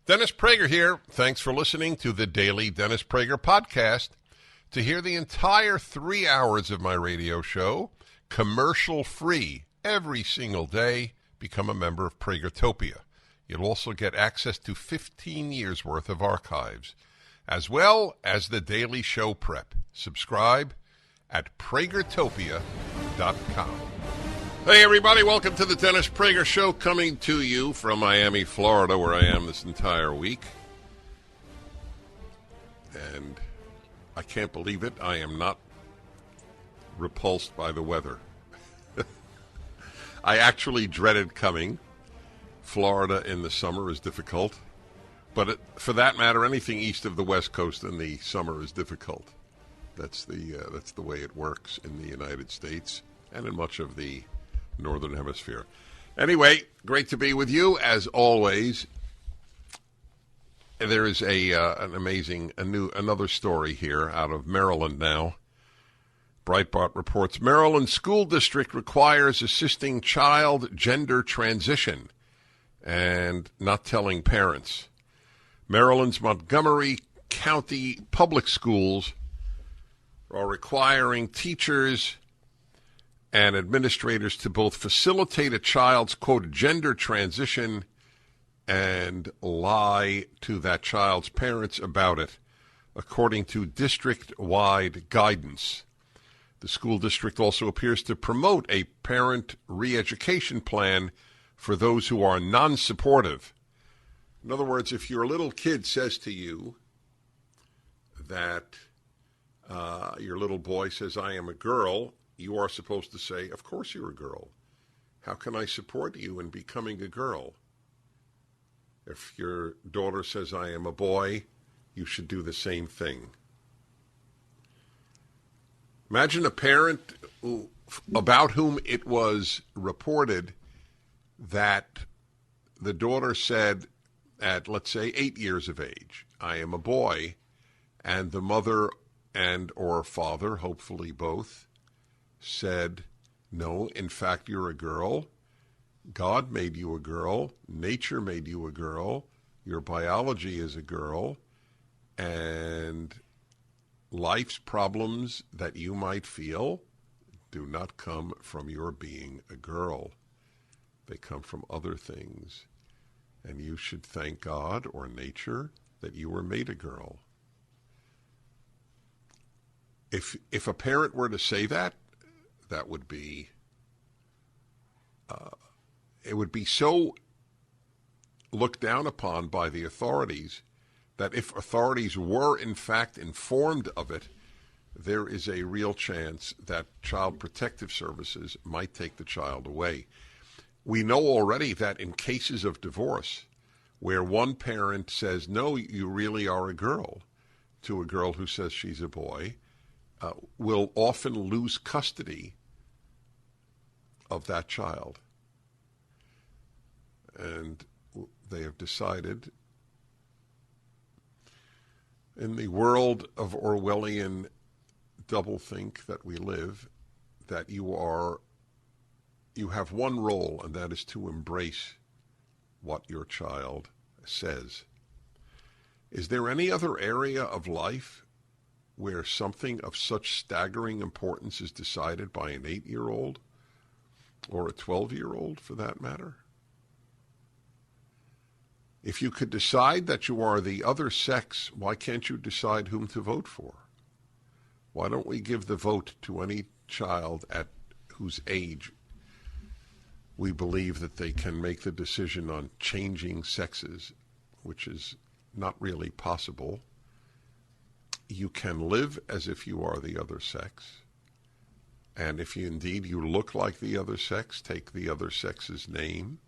Dennis Prager here. Thanks for listening to the Daily Dennis Prager Podcast. To hear the entire 3 hours of my radio show, commercial-free, every single day, become a member of Pragertopia. You'll also get access to 15 years' worth of archives, as well as the daily show prep. Subscribe at Pragertopia.com. Hey, everybody. Welcome to the Dennis Prager Show, coming to you from Miami, Florida, where I am this entire week. And I can't believe it. I am not repulsed by the weather. I actually dreaded coming. Florida in the summer is difficult. But for that matter, anything east of the West Coast in the summer is difficult. That's the way it works in the United States and in much of the Northern Hemisphere. Anyway, great to be with you as always. There is another story here out of Maryland now. Breitbart reports Maryland school district requires assisting child gender transition and not telling parents. Maryland's Montgomery County public schools are requiring teachers and administrators to both facilitate a child's, quote, gender transition and lie to that child's parents about it, according to district-wide guidance. The school district also appears to promote a parent re-education plan for those who are non-supportive. In other words, if your little kid says to you that your little boy says, I am a girl, you are supposed to say, of course you're a girl. How can I support you in becoming a girl? If your daughter says, I am a boy, you should do the same thing. Imagine a parent about whom it was reported that the daughter said at, let's say, 8 years of age, I am a boy, and the mother and or father, hopefully both, said, no, in fact, you're a girl. God made you a girl. Nature made you a girl. Your biology is a girl. And life's problems that you might feel do not come from your being a girl. They come from other things. And you should thank God or nature that you were made a girl. If a parent were to say that, that would be, it would be so looked down upon by the authorities that if authorities were in fact informed of it, there is a real chance that Child Protective Services might take the child away. We know already that in cases of divorce, where one parent says, no, you really are a girl, to a girl who says she's a boy, will often lose custody of that child. And they have decided, in the world of Orwellian doublethink that we live, that you have one role, and that is to embrace what your child says. Is there any other area of life where something of such staggering importance is decided by an 8-year-old or a 12-year-old, for that matter? If you could decide that you are the other sex, why can't you decide whom to vote for? Why don't we give the vote to any child at whose age we believe that they can make the decision on changing sexes, which is not really possible. You can live as if you are the other sex. And if you indeed you look like the other sex, take the other sex's name.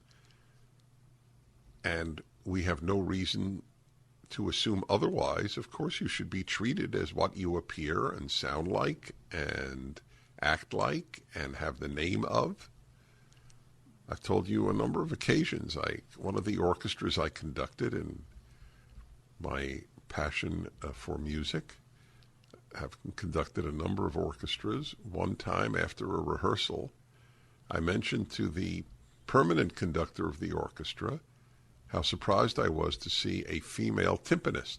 And we have no reason to assume otherwise. Of course, you should be treated as what you appear and sound like and act like and have the name of. I've told you a number of occasions. One of the orchestras I conducted in my passion for music, have conducted a number of orchestras. One time after a rehearsal, I mentioned to the permanent conductor of the orchestra how surprised I was to see a female timpanist.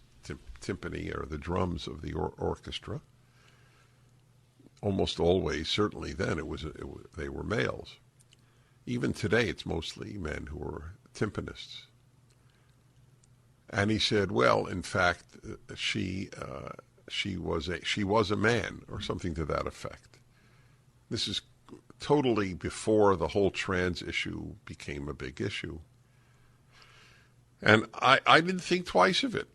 Timpani are the drums of the orchestra. Almost always, certainly then, they were males. Even today, it's mostly men who are timpanists. And he said, well, in fact, she was a man, or something to that effect. This is totally before the whole trans issue became a big issue. And I didn't think twice of it.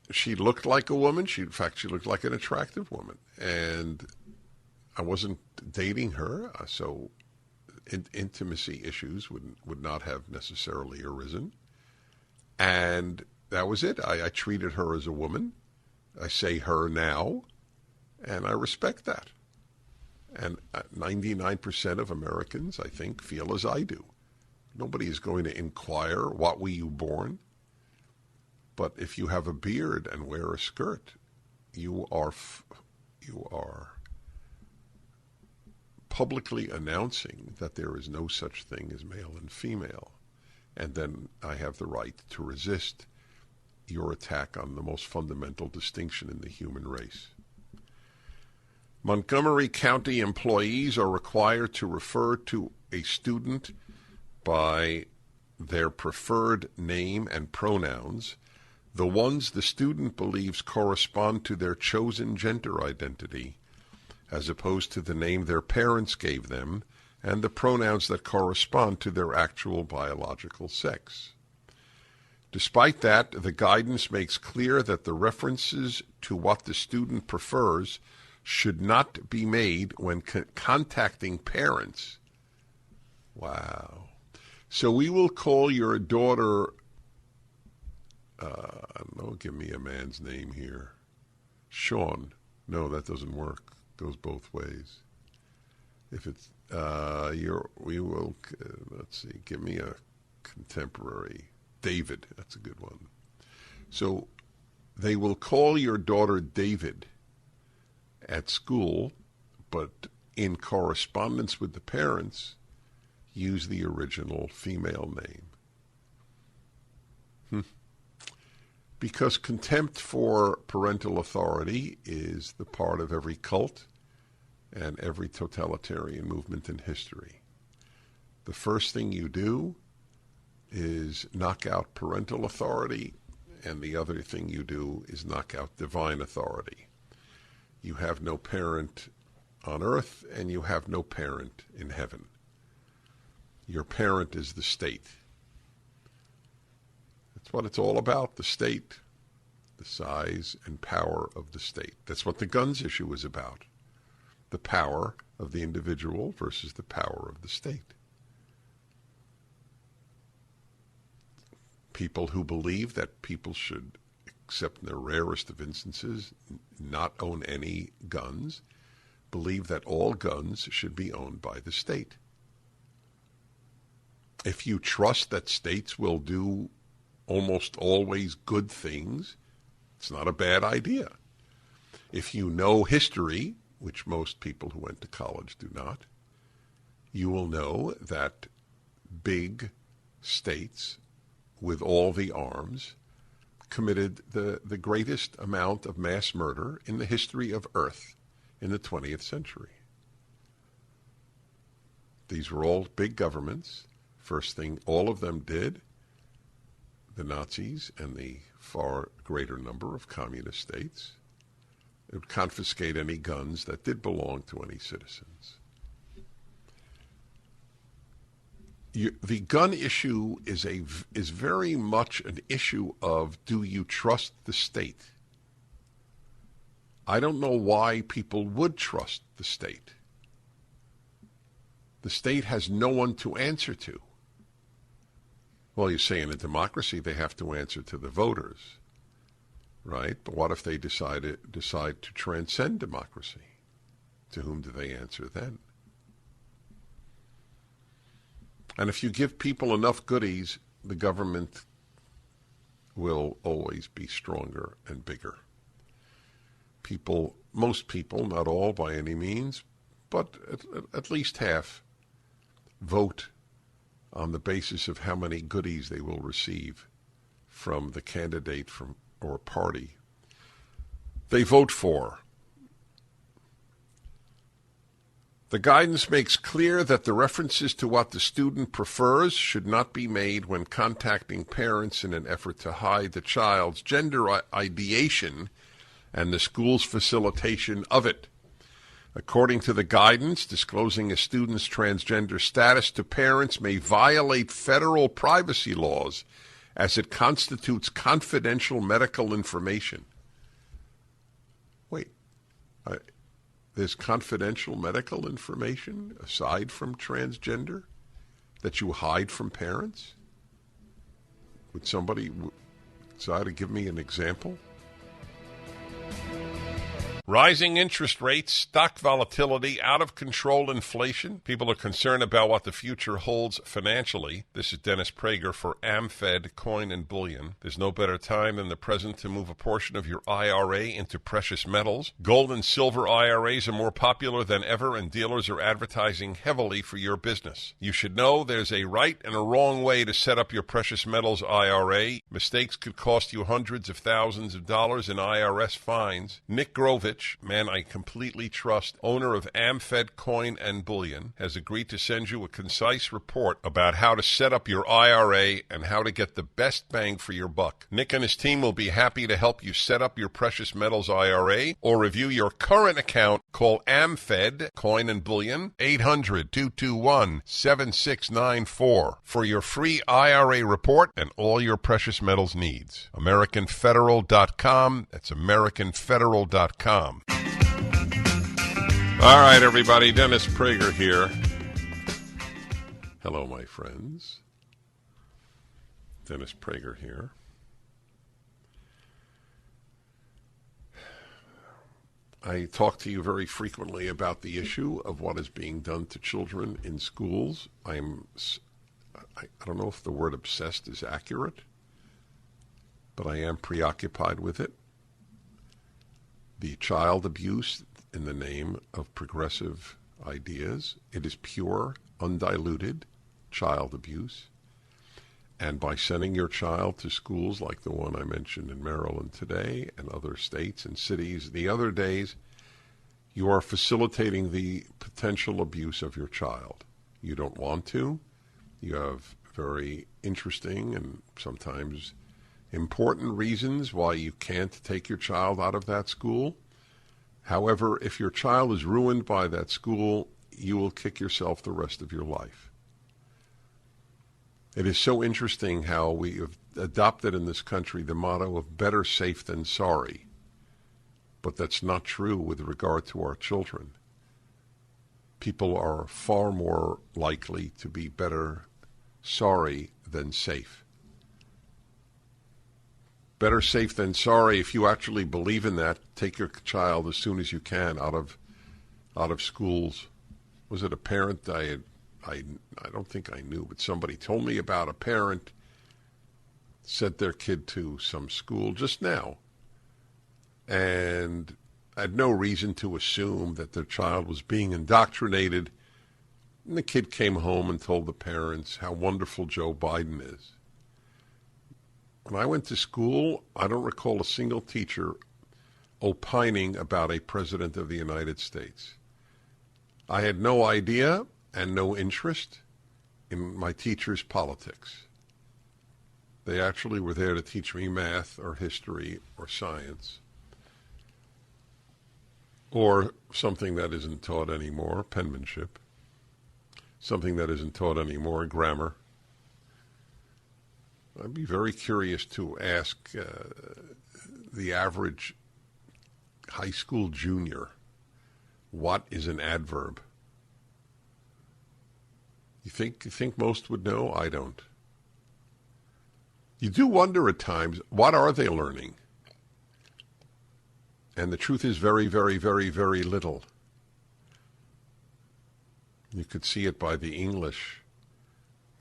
She looked like a woman. She looked like an attractive woman. And I wasn't dating her, so intimacy issues would not have necessarily arisen. And that was it. I treated her as a woman. I say her now, and I respect that. And 99% of Americans, I think, feel as I do. Nobody is going to inquire, what were you born? But if you have a beard and wear a skirt, you are publicly announcing that there is no such thing as male and female. And then I have the right to resist your attack on the most fundamental distinction in the human race. Montgomery County employees are required to refer to a student by their preferred name and pronouns, the ones the student believes correspond to their chosen gender identity, as opposed to the name their parents gave them and the pronouns that correspond to their actual biological sex. Despite that, the guidance makes clear that the references to what the student prefers should not be made when contacting parents. Wow. So we will call your daughter, I don't know, give me a man's name here. Sean. No, that doesn't work. Goes both ways. If it's, we will, let's see, give me a contemporary. David, that's a good one. So they will call your daughter David at school, but in correspondence with the parents, use the original female name. Because contempt for parental authority is the part of every cult and every totalitarian movement in history. The first thing you do is knock out parental authority, and the other thing you do is knock out divine authority. You have no parent on earth, and you have no parent in heaven. Your parent is the state. That's what it's all about, the state, the size and power of the state. That's what the guns issue is about, the power of the individual versus the power of the state. People who believe that people should, except in the rarest of instances, not own any guns, believe that all guns should be owned by the state. If you trust that states will do almost always good things, it's not a bad idea. If you know history, which most people who went to college do not, you will know that big states with all the arms committed the greatest amount of mass murder in the history of Earth in the 20th century. These were all big governments. First thing all of them did, the Nazis and the far greater number of communist states, it would confiscate any guns that did belong to any citizens. The gun issue is very much an issue of, do you trust the state? I don't know why people would trust the state. The state has no one to answer to. Well, you say in a democracy they have to answer to the voters, right? But what if they decide to transcend democracy? To whom do they answer then? And if you give people enough goodies, the government will always be stronger and bigger. People, most people, not all by any means, but at least half, vote on the basis of how many goodies they will receive from the candidate or party they vote for. The guidance makes clear that the references to what the student prefers should not be made when contacting parents in an effort to hide the child's gender ideation and the school's facilitation of it. According to the guidance, disclosing a student's transgender status to parents may violate federal privacy laws as it constitutes confidential medical information. Wait, there's confidential medical information aside from transgender that you hide from parents? Would somebody decide to give me an example? Rising interest rates, stock volatility, out-of-control inflation. People are concerned about what the future holds financially. This is Dennis Prager for AmFed Coin and Bullion. There's no better time than the present to move a portion of your IRA into precious metals. Gold and silver IRAs are more popular than ever, and dealers are advertising heavily for your business. You should know there's a right and a wrong way to set up your precious metals IRA. Mistakes could cost you hundreds of thousands of dollars in IRS fines. Nick Grovich, man I completely trust, owner of AmFed Coin and Bullion, has agreed to send you a concise report about how to set up your IRA and how to get the best bang for your buck. Nick and his team will be happy to help you set up your precious metals IRA or review your current account. Call AmFed Coin and Bullion 800-221-7694 for your free IRA report and all your precious metals needs. AmericanFederal.com. That's AmericanFederal.com. All right, everybody. Dennis Prager here. Hello, my friends. Dennis Prager here. I talk to you very frequently about the issue of what is being done to children in schools. I don't know if the word obsessed is accurate, but I am preoccupied with it. The child abuse in the name of progressive ideas. It is pure, undiluted child abuse. And by sending your child to schools like the one I mentioned in Maryland today and other states and cities the other days, you are facilitating the potential abuse of your child. You don't want to. You have very interesting and sometimes important reasons why you can't take your child out of that school. However, if your child is ruined by that school, you will kick yourself the rest of your life. It is so interesting how we have adopted in this country the motto of better safe than sorry. But that's not true with regard to our children. People are far more likely to be better sorry than safe. Better safe than sorry. If you actually believe in that, take your child as soon as you can out of schools. Was it a parent I don't think I knew, but somebody told me about a parent sent their kid to some school just now and had no reason to assume that their child was being indoctrinated. And the kid came home and told the parents how wonderful Joe Biden is. When I went to school, I don't recall a single teacher opining about a president of the United States. I had no idea and no interest in my teachers' politics. They actually were there to teach me math or history or science or something that isn't taught anymore, penmanship, something that isn't taught anymore, grammar. I'd be very curious to ask the average high school junior, what is an adverb? You think most would know? I don't. You do wonder at times, what are they learning? And the truth is very, very, very, very little. You could see it by the English,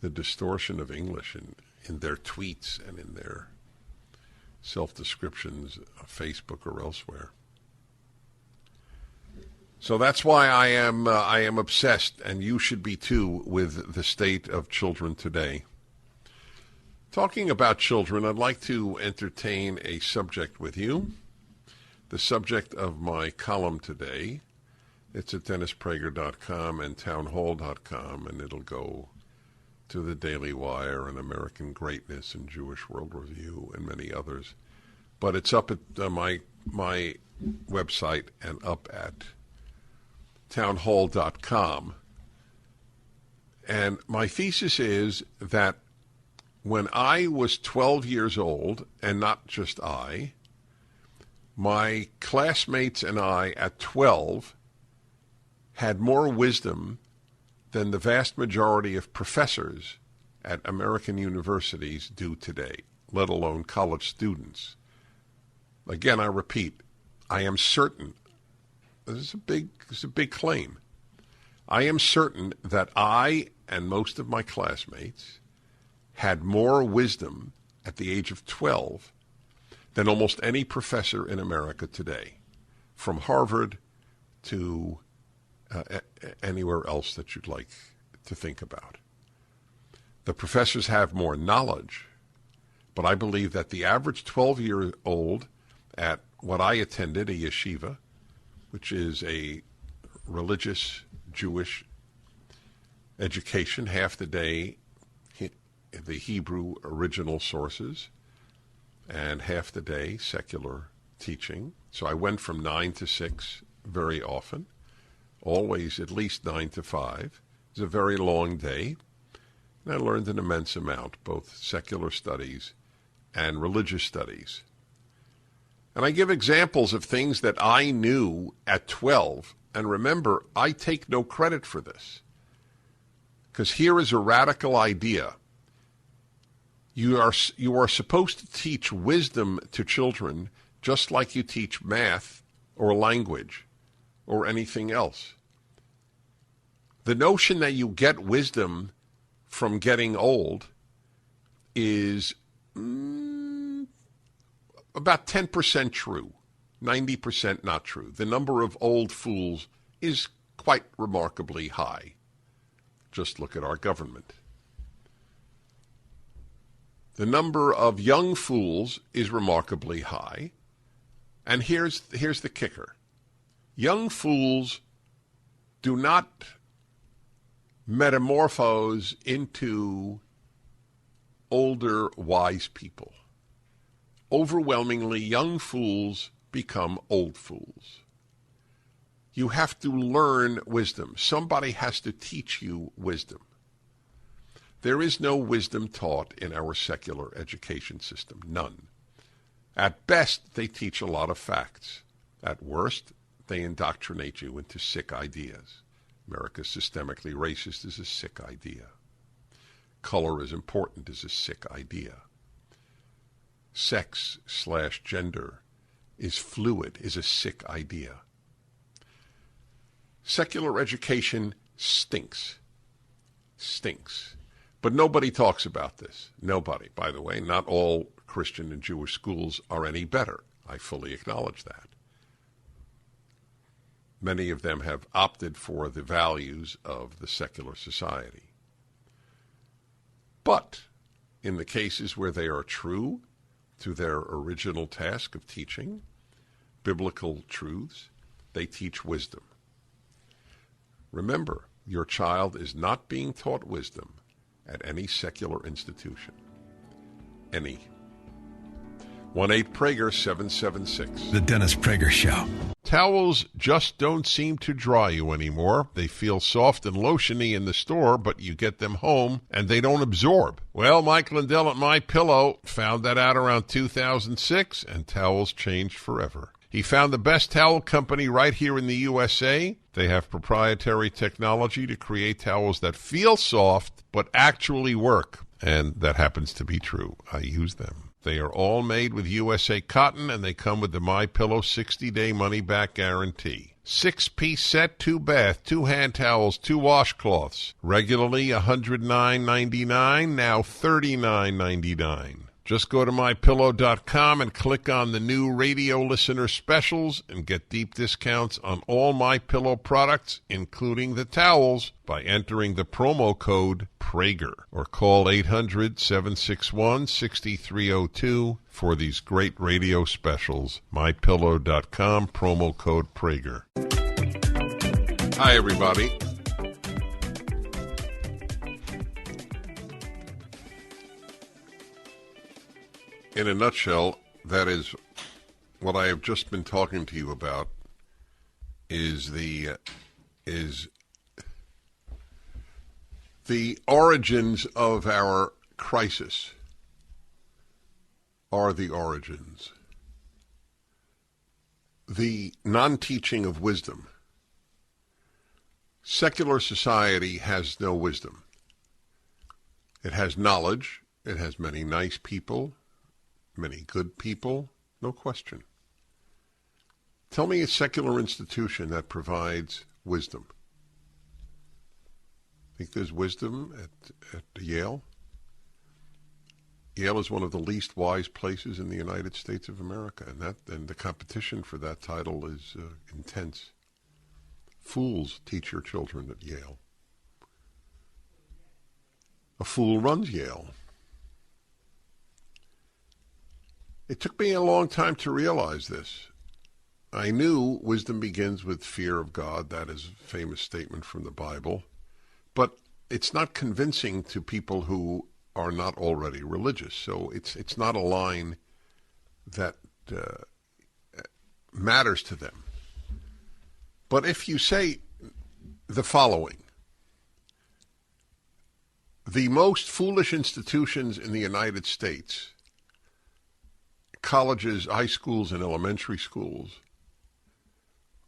the distortion of English in their tweets and in their self-descriptions of Facebook or elsewhere. So that's why I am obsessed, and you should be too, with the state of children today. Talking about children, I'd like to entertain a subject with you. The subject of my column today, it's at DennisPrager.com and townhall.com, and it'll go to the Daily Wire and American Greatness and Jewish World Review and many others. But it's up at my website and up at townhall.com. And my thesis is that when I was 12 years old, and not just I, my classmates and I at 12 had more wisdom than the vast majority of professors at American universities do today, let alone college students. Again, I repeat, I am certain, this is a big claim, I am certain that I and most of my classmates had more wisdom at the age of 12 than almost any professor in America today, from Harvard to anywhere else that you'd like to think about. The professors have more knowledge, but I believe that the average 12-year-old at what I attended, a yeshiva, which is a religious Jewish education, half the day the Hebrew original sources, and half the day secular teaching. So I went from 9 to 6 very often, always at least 9 to 5. It was a very long day, and I learned an immense amount, both secular studies and religious studies. And I give examples of things that I knew at 12. And remember, I take no credit for this, because here is a radical idea. You are supposed to teach wisdom to children just like you teach math or language or anything else. The notion that you get wisdom from getting old is about 10% true. 90% not true. The number of old fools is quite remarkably high. Just look at our government. The number of young fools is remarkably high. And here's the kicker. Young fools do not metamorphose into older wise people. Overwhelmingly, young fools become old fools. You have to learn wisdom. Somebody has to teach you wisdom. There is no wisdom taught in our secular education system, none. At best, they teach a lot of facts. At worst, they indoctrinate you into sick ideas. America's systemically racist is a sick idea. Color is important is a sick idea. Sex/gender is fluid, is a sick idea. Secular education stinks. Stinks. But nobody talks about this. Nobody, by the way. Not all Christian and Jewish schools are any better. I fully acknowledge that. Many of them have opted for the values of the secular society. But in the cases where they are true to their original task of teaching biblical truths, they teach wisdom. Remember, your child is not being taught wisdom at any secular institution. Any. 1-8-PRAGER-776. The Dennis Prager Show. Towels just don't seem to dry you anymore. They feel soft and lotiony in the store, but you get them home and they don't absorb. Well, Mike Lindell at My Pillow found that out around 2006, and towels changed forever. He found the best towel company right here in the USA. They have proprietary technology to create towels that feel soft but actually work, and that happens to be true. I use them. They are all made with USA cotton, and they come with the My Pillow 60-day money-back guarantee. 6-piece set, 2 bath, 2 hand towels, 2 washcloths. Regularly $109.99, now $39.99. Just go to MyPillow.com and click on the new radio listener specials and get deep discounts on all MyPillow products, including the towels, by entering the promo code Prager, or call 800-761-6302 for these great radio specials. MyPillow.com, promo code Prager. Hi, everybody. In a nutshell, that is what I have just been talking to you about, is the origins of our crisis are the origins. The non-teaching of wisdom. Secular society has no wisdom. It has knowledge. It has many nice people. Many good people, no question. Tell me a secular institution that provides wisdom. Think there's wisdom at Yale? Yale is one of the least wise places in the United States of America, and the competition for that title is intense. Fools teach your children at Yale. A fool runs Yale. It took me a long time to realize this. I knew wisdom begins with fear of God. That is a famous statement from the Bible. But it's not convincing to people who are not already religious. So it's not a line that matters to them. But if you say the following: the most foolish institutions in the United States, colleges, high schools, and elementary schools,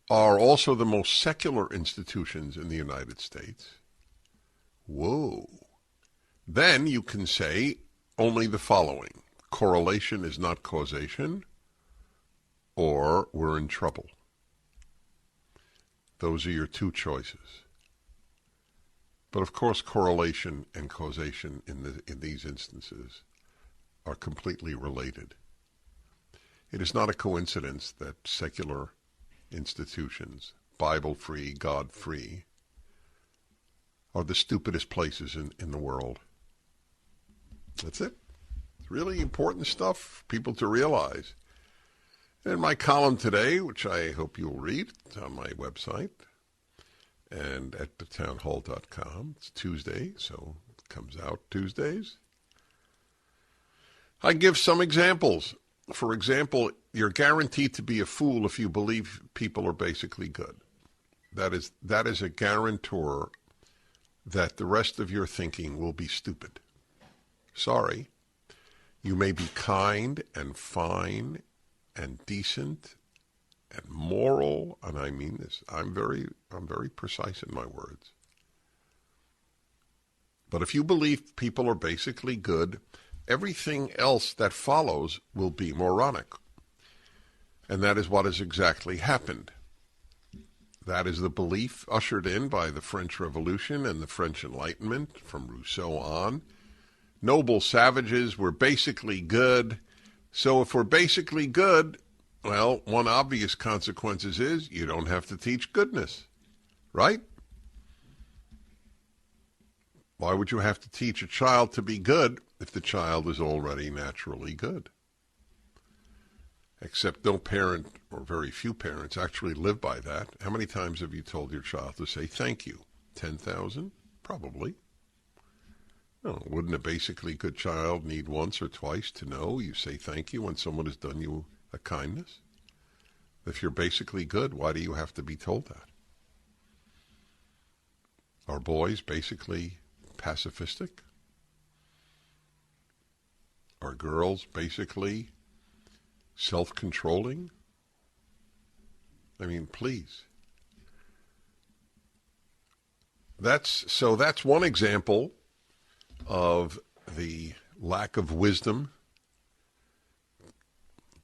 are also the most secular institutions in the United States. Whoa. Then you can say only the following: correlation is not causation, or we're in trouble. Those are your two choices. But of course, correlation and causation in these instances are completely related. It is not a coincidence that secular institutions, Bible-free, God-free, are the stupidest places in the world. That's it. It's really important stuff for people to realize. In my column today, which I hope you'll read, it's on my website and at thetownhall.com. It's Tuesday, so it comes out Tuesdays. I give some examples. For example, you're guaranteed to be a fool if you believe people are basically good. That is a guarantor that the rest of your thinking will be stupid. Sorry. You may be kind and fine and decent and moral, and I mean this. I'm very precise in my words. But if you believe people are basically good, everything else that follows will be moronic. And that is what has exactly happened. That is the belief ushered in by the French Revolution and the French Enlightenment from Rousseau on. Noble savages were basically good. So if we're basically good, well, one obvious consequence is you don't have to teach goodness, right? Why would you have to teach a child to be good if the child is already naturally good? Except no parent, or very few parents, actually live by that. How many times have you told your child to say thank you? 10,000? Probably. No, wouldn't a basically good child need once or twice to know you say thank you when someone has done you a kindness? If you're basically good, why do you have to be told that? Are boys basically pacifistic? Are girls basically self-controlling? I mean, please. That's one example of the lack of wisdom.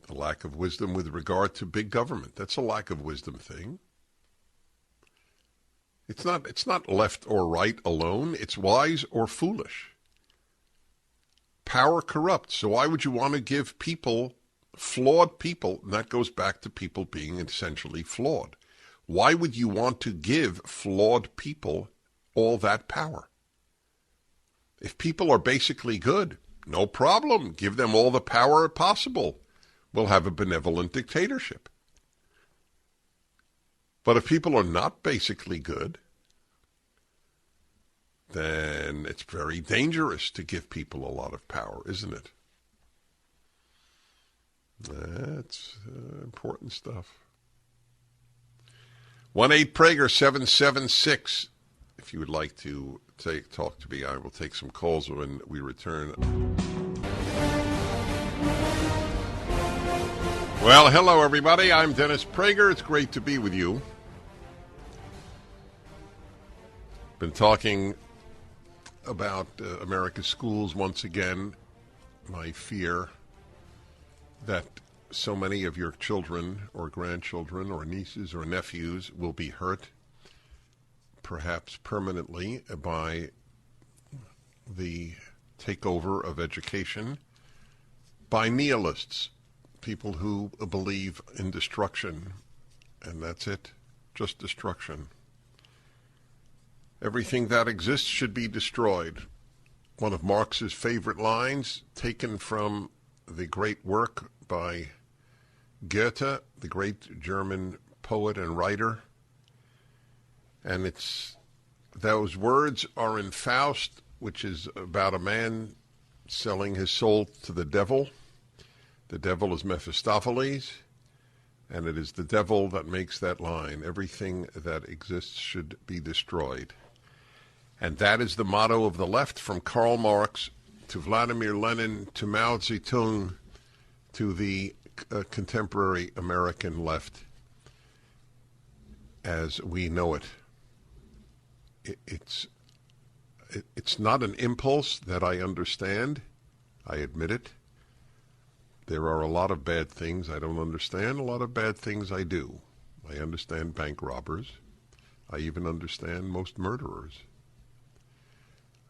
The lack of wisdom with regard to big government. That's a lack of wisdom thing. It's not left or right alone. It's wise or foolish. Power corrupts. So why would you want to give people, flawed people, and that goes back to people being essentially flawed. Why would you want to give flawed people all that power? If people are basically good, no problem. Give them all the power possible. We'll have a benevolent dictatorship. But if people are not basically good, then it's very dangerous to give people a lot of power, isn't it? That's important stuff. 1-8-PRAGER-776. If you would like to talk to me, I will take some calls when we return. Well, hello, everybody. I'm Dennis Prager. It's great to be with you. Been talking about America's schools once again. My fear that so many of your children or grandchildren or nieces or nephews will be hurt, perhaps permanently, by the takeover of education by nihilists, people who believe in destruction, and that's it, just destruction. Everything that exists should be destroyed. One of Marx's favorite lines, taken from the great work by Goethe, the great German poet and writer. And those words are in Faust, which is about a man selling his soul to the devil. The devil is Mephistopheles, and it is the devil that makes that line. Everything that exists should be destroyed. And that is the motto of the left, from Karl Marx to Vladimir Lenin to Mao Zedong to the contemporary American left as we know it. It's not an impulse that I understand. I admit it. There are a lot of bad things I don't understand, a lot of bad things I do. I understand bank robbers. I even understand most murderers.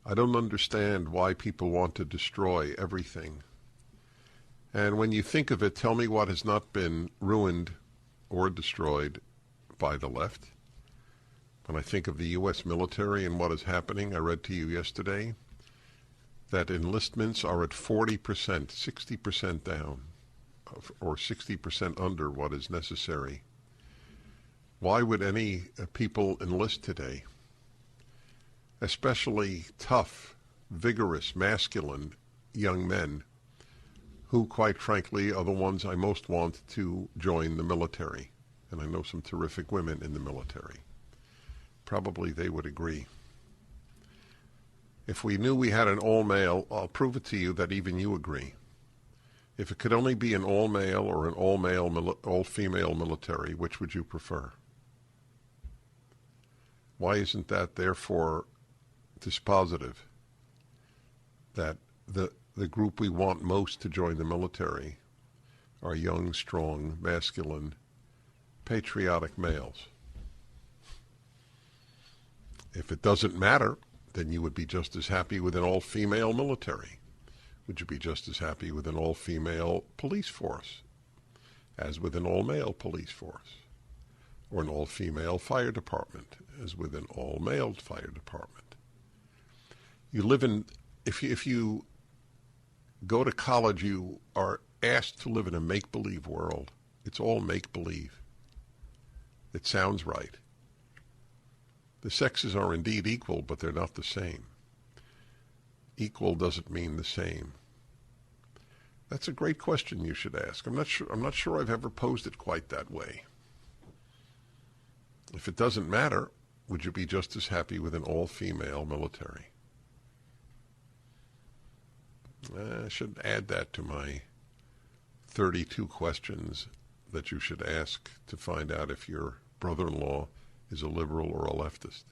I don't understand why people want to destroy everything. And when you think of it, tell me what has not been ruined or destroyed by the left. When I think of the U.S. military and what is happening, I read to you yesterday that enlistments are at 40%, 60% down, or 60% under what is necessary. Why would any people enlist today? Especially tough, vigorous, masculine young men who, quite frankly, are the ones I most want to join the military. And I know some terrific women in the military. Probably they would agree. If we knew we had an all-male, I'll prove it to you that even you agree. If it could only be an all-male or an all-female military, which would you prefer? Why isn't that, therefore, dispositive that the group we want most to join the military are young, strong, masculine, patriotic males? If it doesn't matter, then you would be just as happy with an all-female military. Would you be just as happy with an all-female police force as with an all-male police force? Or an all-female fire department as with an all-male fire department? You live in, if you go to college, you are asked to live in a make-believe world. It's all make-believe. It sounds right. The sexes are indeed equal, but they're not the same. Equal doesn't mean the same. That's a great question you should ask. I'm not sure I've ever posed it quite that way. If it doesn't matter, would you be just as happy with an all-female military? I should add that to my 32 questions that you should ask to find out if your brother-in-law is a liberal or a leftist.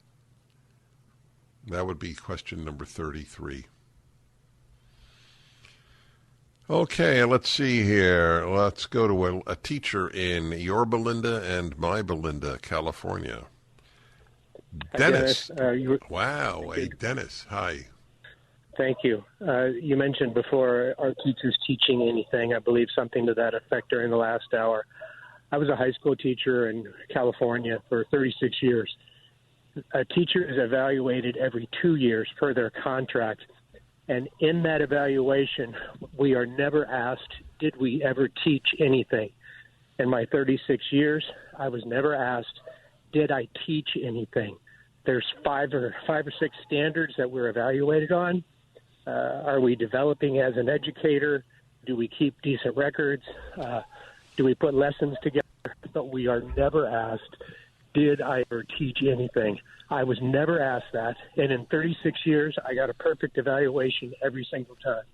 That would be question number 33. Okay, let's see here. Let's go to a teacher in your Belinda and my Belinda, California. Dennis. Hi, Dennis. Wow, hey, Dennis. Hi. Thank you. You mentioned before, are teachers teaching anything? I believe something to that effect during the last hour. I was a high school teacher in California for 36 years. A teacher is evaluated every 2 years per their contract. And in that evaluation, we are never asked, did we ever teach anything? In my 36 years, I was never asked, did I teach anything? There's five or six standards that we're evaluated on. Are we developing as an educator? Do we keep decent records? Do we put lessons together? But we are never asked, did I ever teach anything? I was never asked that. And in 36 years, I got a perfect evaluation every single time.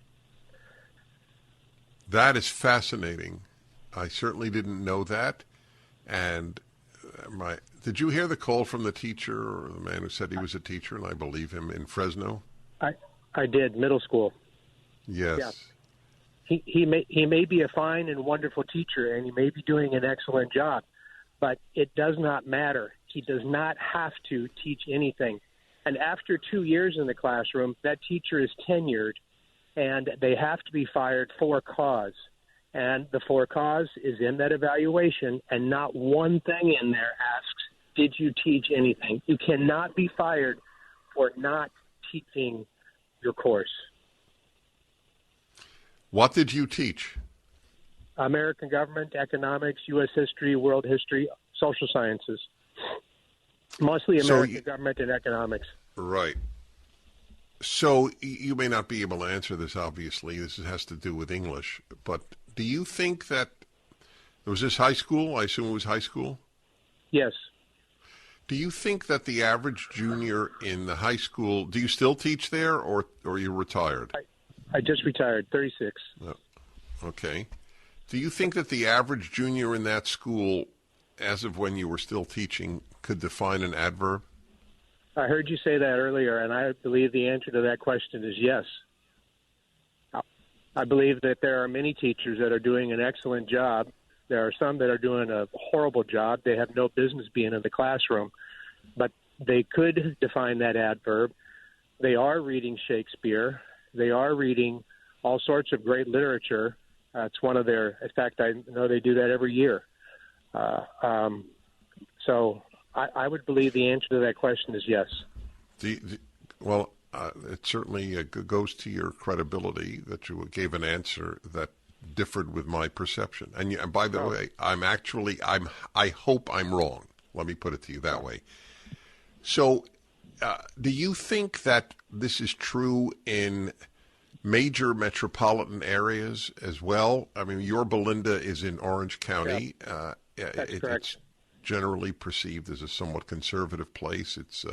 That is fascinating. I certainly didn't know that. And did you hear the call from the teacher or the man who said he was a teacher, and I believe him, in Fresno? I did, middle school. Yes. Yeah. He may be a fine and wonderful teacher, and he may be doing an excellent job, but it does not matter. He does not have to teach anything. And after 2 years in the classroom, that teacher is tenured, and they have to be fired for cause. And the for cause is in that evaluation, and not one thing in there asks, did you teach anything? You cannot be fired for not teaching your course. What did you teach? American government, economics, U.S. history, world history, social sciences. Mostly American government and economics. Right. So you may not be able to answer this, obviously. This has to do with English. But do you think that, was this high school? I assume it was high school? Yes. Do you think that the average junior in the high school, do you still teach there, or you're retired? I just retired, 36. Oh, okay. Do you think that the average junior in that school, as of when you were still teaching, could define an adverb? I heard you say that earlier, and I believe the answer to that question is yes. I believe that there are many teachers that are doing an excellent job. There are some that are doing a horrible job. They have no business being in the classroom, but they could define that adverb. They are reading Shakespeare. They are reading all sorts of great literature. It's one of their, in fact, I know they do that every year. So I would believe the answer to that question is yes. Well, it certainly goes to your credibility that you gave an answer that differed with my perception. And by the way, I hope I'm wrong. Let me put it to you that way. So, do you think that this is true in major metropolitan areas as well? I mean, your Belinda is in Orange County. Yeah. That's correct. It's generally perceived as a somewhat conservative place. It's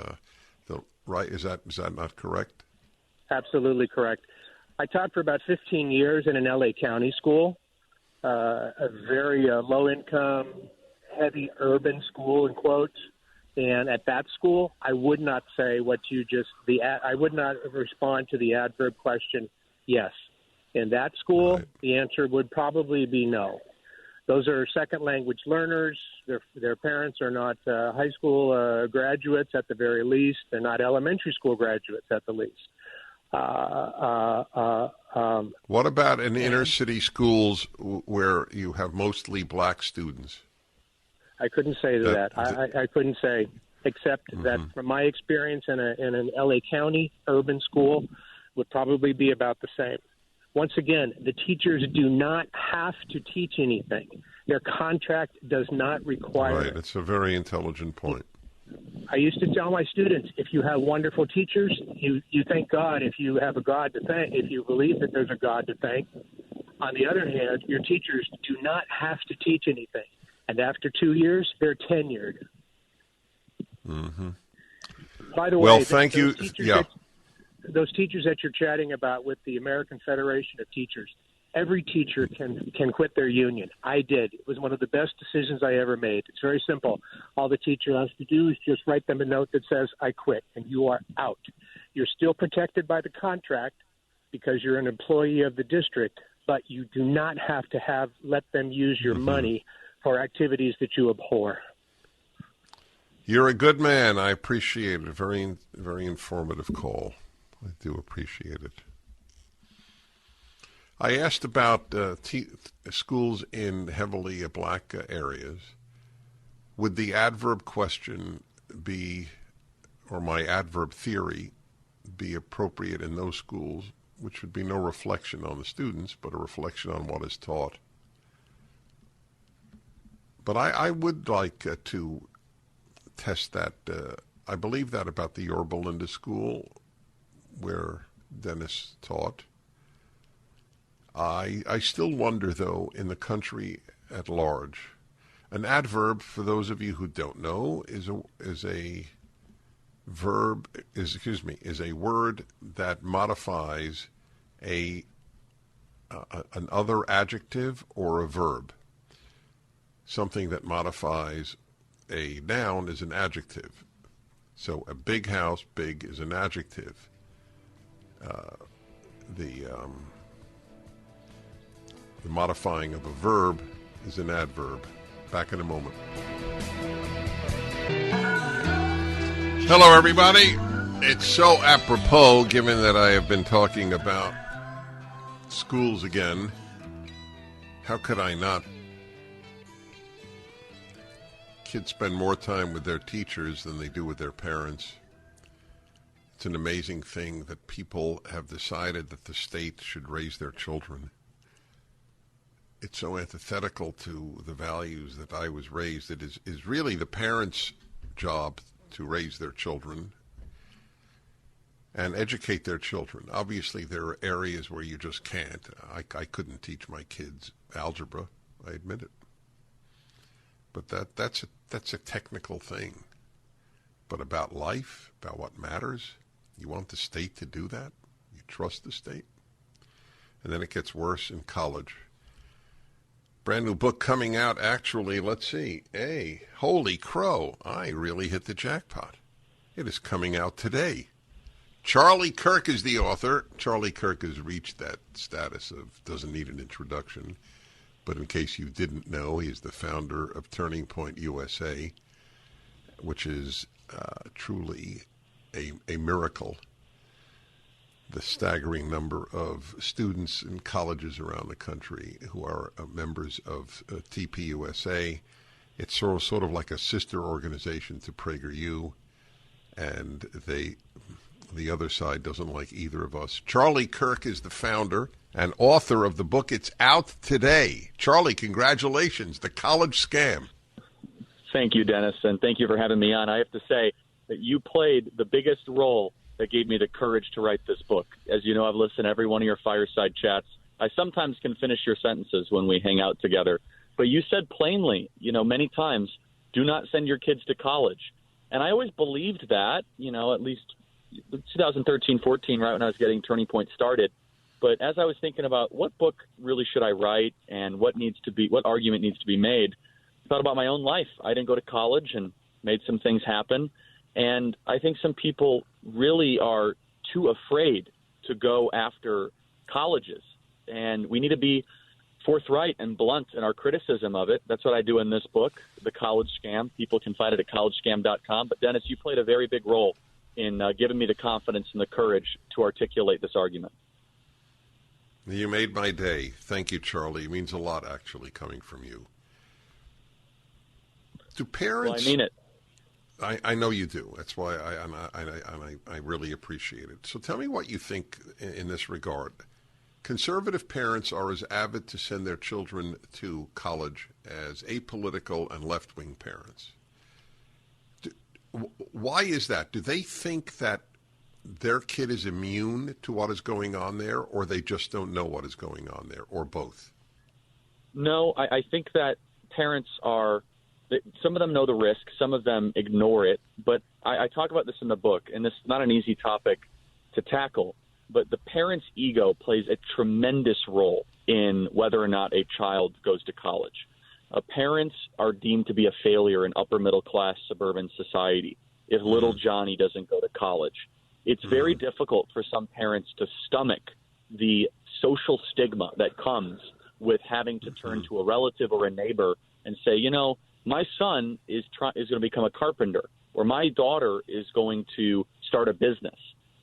right. Is that not correct? Absolutely correct. I taught for about 15 years in an LA County school, a very low-income, heavy urban school, in quotes. And at that school, I would not say what you just I would not respond to the adverb question, yes. In that school, right, the answer would probably be no. Those are second language learners. Their parents are not high school graduates at the very least. They're not elementary school graduates at the least. What about in inner city schools where you have mostly black students? I couldn't say that. I couldn't say, except that from my experience in an LA County urban school would probably be about the same. Once again, the teachers do not have to teach anything. Their contract does not require it. Right, it's a very intelligent point. I used to tell my students, if you have wonderful teachers, you thank God if you have a God to thank, if you believe that there's a God to thank. On the other hand, your teachers do not have to teach anything. And after 2 years, they're tenured. Mm-hmm. By the way, thank you. Those teachers that you're chatting about with the American Federation of Teachers, every teacher can quit their union. I did. It was one of the best decisions I ever made. It's very simple. All the teacher has to do is just write them a note that says, I quit, and you are out. You're still protected by the contract because you're an employee of the district, but you do not have to let them use your money for activities that you abhor. You're a good man. I appreciate it. A very, very informative call. I do appreciate it. I asked about schools in heavily black areas. Would the adverb question be, or my adverb theory, be appropriate in those schools, which would be no reflection on the students, but a reflection on what is taught? But I would like to test that. I believe that about the Yorba Linda School where Dennis taught. I still wonder, though, in the country at large. An adverb, for those of you who don't know, is a word that modifies an other adjective or a verb. Something that modifies a noun is an adjective. So a big house, big, is an adjective. The modifying of a verb is an adverb. Back in a moment. Hello, everybody. It's so apropos, given that I have been talking about schools again. How could I not? Kids spend more time with their teachers than they do with their parents. It's an amazing thing that people have decided that the state should raise their children. It's so antithetical to the values that I was raised. It is really the parents' job to raise their children and educate their children. Obviously, there are areas where you just can't. I couldn't teach my kids algebra. I admit it. But that's a technical thing. But about life, about what matters, you want the state to do that? You trust the state? And then it gets worse in college. Brand new book coming out, actually, let's see. Hey, holy crow, I really hit the jackpot. It is coming out today. Charlie Kirk is the author. Charlie Kirk has reached that status of doesn't need an introduction. But in case you didn't know, he is the founder of Turning Point USA, which is truly a miracle. The staggering number of students in colleges around the country who are members of TPUSA. It's sort of like a sister organization to PragerU, and the other side doesn't like either of us. Charlie Kirk is the founder and author of the book. It's out today. Charlie, congratulations. The College Scam. Thank you, Dennis, and thank you for having me on. I have to say that you played the biggest role that gave me the courage to write this book. As you know, I've listened to every one of your fireside chats. I sometimes can finish your sentences when we hang out together. But you said plainly, many times, do not send your kids to college. And I always believed that, at least 2013-14, right when I was getting Turning Point started. But as I was thinking about what book really should I write and what argument needs to be made, I thought about my own life. I didn't go to college and made some things happen. And I think some people really are too afraid to go after colleges. And we need to be forthright and blunt in our criticism of it. That's what I do in this book, The College Scam. People can find it at collegescam.com. But, Dennis, you played a very big role in giving me the confidence and the courage to articulate this argument. You made my day. Thank you, Charlie. It means a lot, actually, coming from you. Do parents... Well, I mean it. I know you do. That's why I really appreciate it. So tell me what you think in this regard. Conservative parents are as avid to send their children to college as apolitical and left-wing parents. Why is that? Do they think that their kid is immune to what is going on there, or they just don't know what is going on there, or both? No, I think that parents are... Some of them know the risk. Some of them ignore it. But I talk about this in the book, and this is not an easy topic to tackle. But the parent's ego plays a tremendous role in whether or not a child goes to college. Parents are deemed to be a failure in upper-middle-class suburban society if little Johnny doesn't go to college. It's very difficult for some parents to stomach the social stigma that comes with having to turn to a relative or a neighbor and say, my son is going to become a carpenter, or my daughter is going to start a business.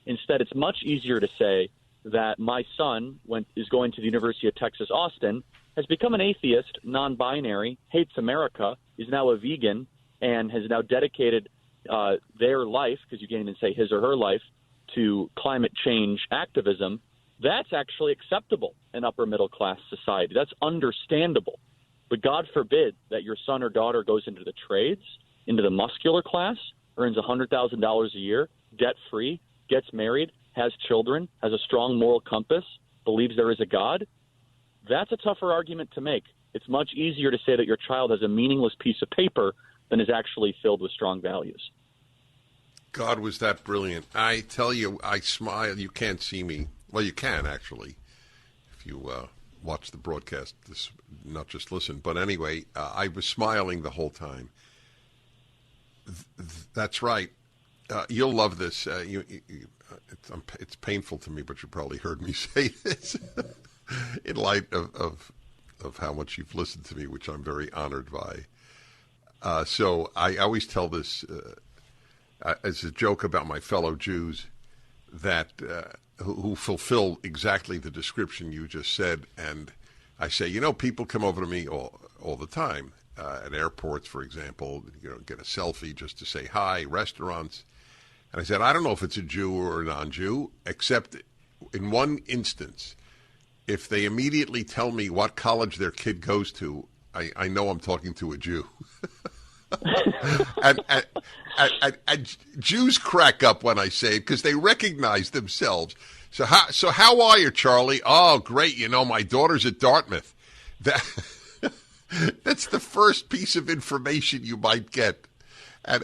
Instead, it's much easier to say that my son is going to the University of Texas, Austin, has become an atheist, non-binary, hates America, is now a vegan, and has now dedicated their life, because you can't even say his or her life, to climate change activism. That's actually acceptable in upper middle class society. That's understandable. But God forbid that your son or daughter goes into the trades, into the muscular class, earns $100,000 a year, debt-free, gets married, has children, has a strong moral compass, believes there is a God. That's a tougher argument to make. It's much easier to say that your child has a meaningless piece of paper than is actually filled with strong values. God, was that brilliant. I tell you, I smile. You can't see me. Well, you can, actually, if you watch the broadcast, not just listen. But anyway, I was smiling the whole time. That's right. You'll love this. It's painful to me, but you probably heard me say this in light of how much you've listened to me, which I'm very honored by. So I always tell this as a joke about my fellow Jews that who fulfill exactly the description you just said. And I say, people come over to me all the time at airports, for example, get a selfie just to say hi, restaurants. And I said, I don't know if it's a Jew or a non-Jew, except in one instance, if they immediately tell me what college their kid goes to, I know I'm talking to a Jew. and Jews crack up when I say it because they recognize themselves. So how are you, Charlie? Oh, great. My daughter's at Dartmouth. That's the first piece of information you might get. And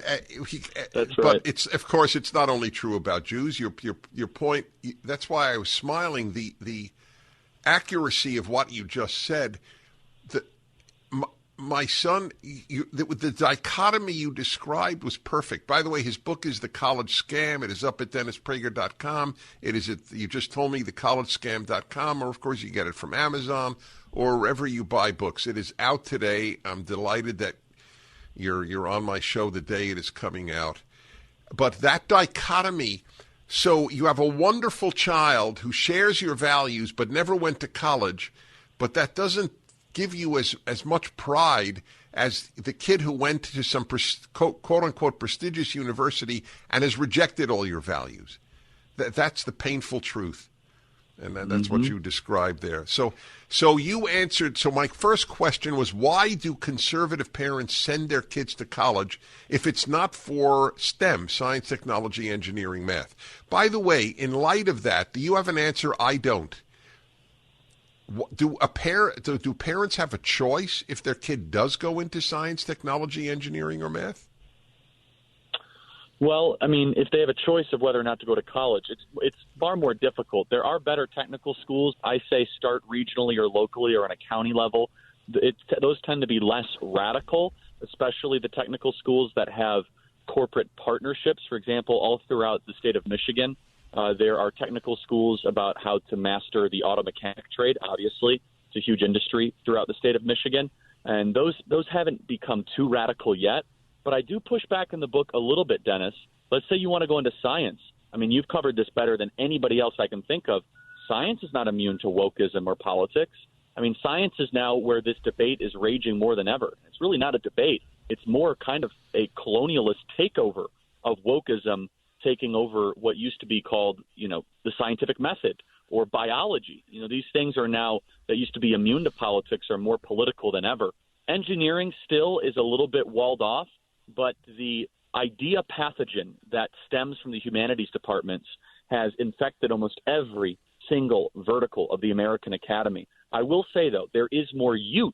that's right. But of course it's not only true about Jews. Your point. That's why I was smiling. The accuracy of what you just said. My son, the dichotomy you described was perfect. By the way, his book is The College Scam. It is up at DennisPrager.com. It is you just told me, thecollegescam.com, or of course you get it from Amazon or wherever you buy books. It is out today. I'm delighted that you're on my show the day it is coming out. But that dichotomy, so you have a wonderful child who shares your values but never went to college, but that doesn't give you as much pride as the kid who went to some quote-unquote prestigious university and has rejected all your values. That's the painful truth. And that's what you described there. So you answered. So my first question was, why do conservative parents send their kids to college if it's not for STEM, science, technology, engineering, math? By the way, in light of that, do you have an answer? I don't. Do parents have a choice if their kid does go into science, technology, engineering, or math? Well, I mean, if they have a choice of whether or not to go to college, it's far more difficult. There are better technical schools. I say start regionally or locally or on a county level. Those tend to be less radical, especially the technical schools that have corporate partnerships. For example, all throughout the state of Michigan, there are technical schools about how to master the auto mechanic trade. Obviously, it's a huge industry throughout the state of Michigan, and those haven't become too radical yet. But I do push back in the book a little bit, Dennis. Let's say you want to go into science. I mean, you've covered this better than anybody else I can think of. Science is not immune to wokeism or politics. I mean, science is now where this debate is raging more than ever. It's really not a debate. It's more kind of a colonialist takeover of wokeism, taking over what used to be called, the scientific method or biology. These things are now that used to be immune to politics are more political than ever. Engineering still is a little bit walled off, but the idea pathogen that stems from the humanities departments has infected almost every single vertical of the American academy. I will say, though, there is more use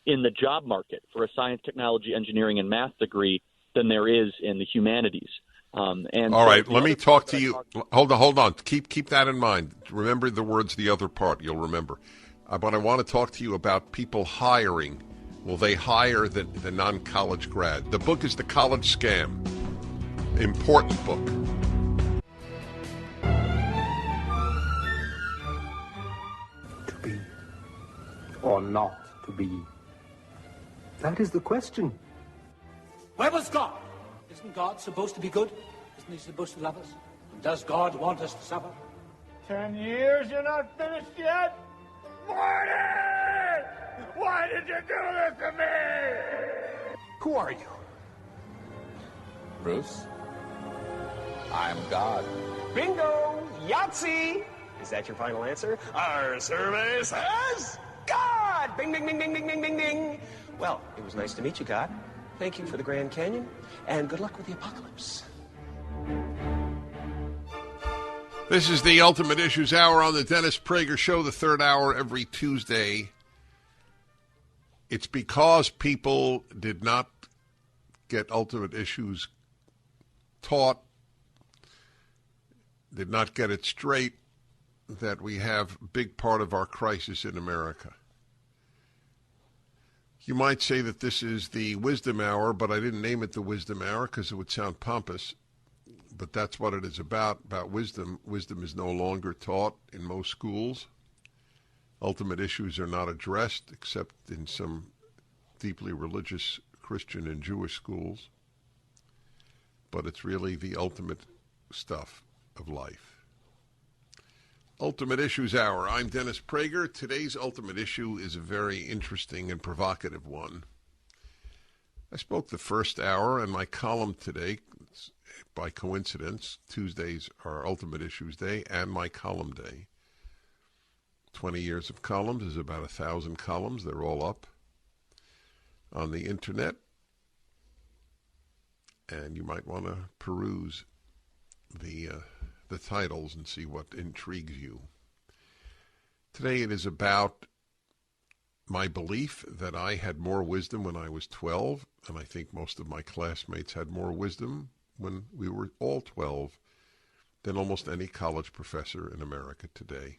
in the job market for a science, technology, engineering, and math degree than there is in the humanities. All right, let me talk to you. Hold on. Keep that in mind. Remember the words, the other part, you'll remember. But I want to talk to you about people hiring. Will they hire the non-college grad? The book is The College Scam. Important book. To be or not to be? That is the question. Where was God? Isn't God supposed to be good? Isn't he supposed to love us? Does God want us to suffer? 10 years, you're not finished yet? Marty! Why did you do this to me? Who are you? Bruce, I'm God. Bingo! Yahtzee! Is that your final answer? Our survey says God! Bing, bing, bing, bing, bing, bing, bing, ding. Well, it was nice to meet you, God. Thank you for the Grand Canyon, and good luck with the apocalypse. This is the Ultimate Issues Hour on the Dennis Prager Show, the third hour every Tuesday. It's because people did not get Ultimate Issues taught, did not get it straight, that we have a big part of our crisis in America. You might say that this is the Wisdom Hour, but I didn't name it the Wisdom Hour because it would sound pompous. But that's what it is about wisdom. Wisdom is no longer taught in most schools. Ultimate issues are not addressed except in some deeply religious Christian and Jewish schools. But it's really the ultimate stuff of life. Ultimate Issues Hour. I'm Dennis Prager. Today's Ultimate Issue is a very interesting and provocative one. I spoke the first hour and my column today, by coincidence. Tuesdays are Ultimate Issues Day and my column day. 20 years of columns is about 1,000 columns. They're all up on the internet. And you might want to peruse the titles and see what intrigues you. Today it is about my belief that I had more wisdom when I was 12, and I think most of my classmates had more wisdom when we were all 12 than almost any college professor in America today,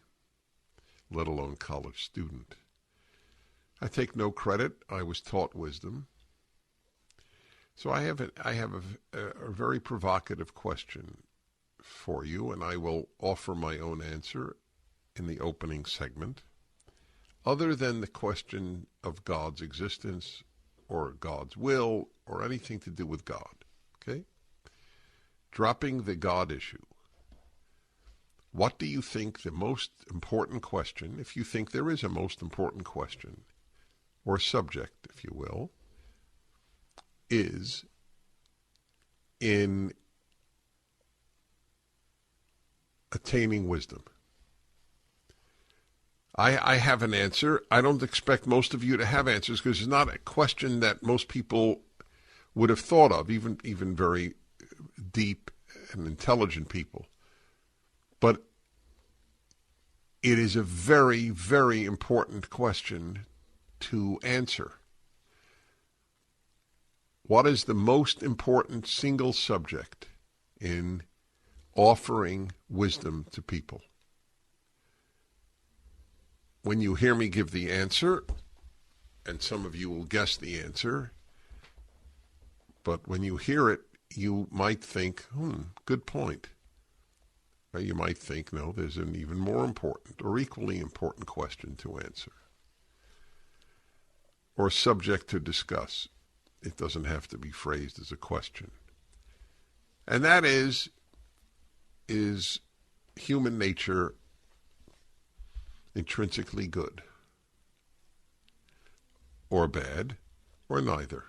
let alone college student. I take no credit. I was taught wisdom. So I have a very provocative question for you, and I will offer my own answer in the opening segment. Other than the question of God's existence or God's will or anything to do with God, okay? Dropping the God issue. What do you think the most important question, if you think there is a most important question, or subject, if you will, is in attaining wisdom? I have an answer. I don't expect most of you to have answers because it's not a question that most people would have thought of, even very deep and intelligent people. But it is a very, very important question to answer. What is the most important single subject in offering wisdom to people? When you hear me give the answer, and some of you will guess the answer, but when you hear it, you might think, good point. Or you might think, no, there's an even more important or equally important question to answer, or subject to discuss. It doesn't have to be phrased as a question. And that is human nature intrinsically good, or bad, or neither?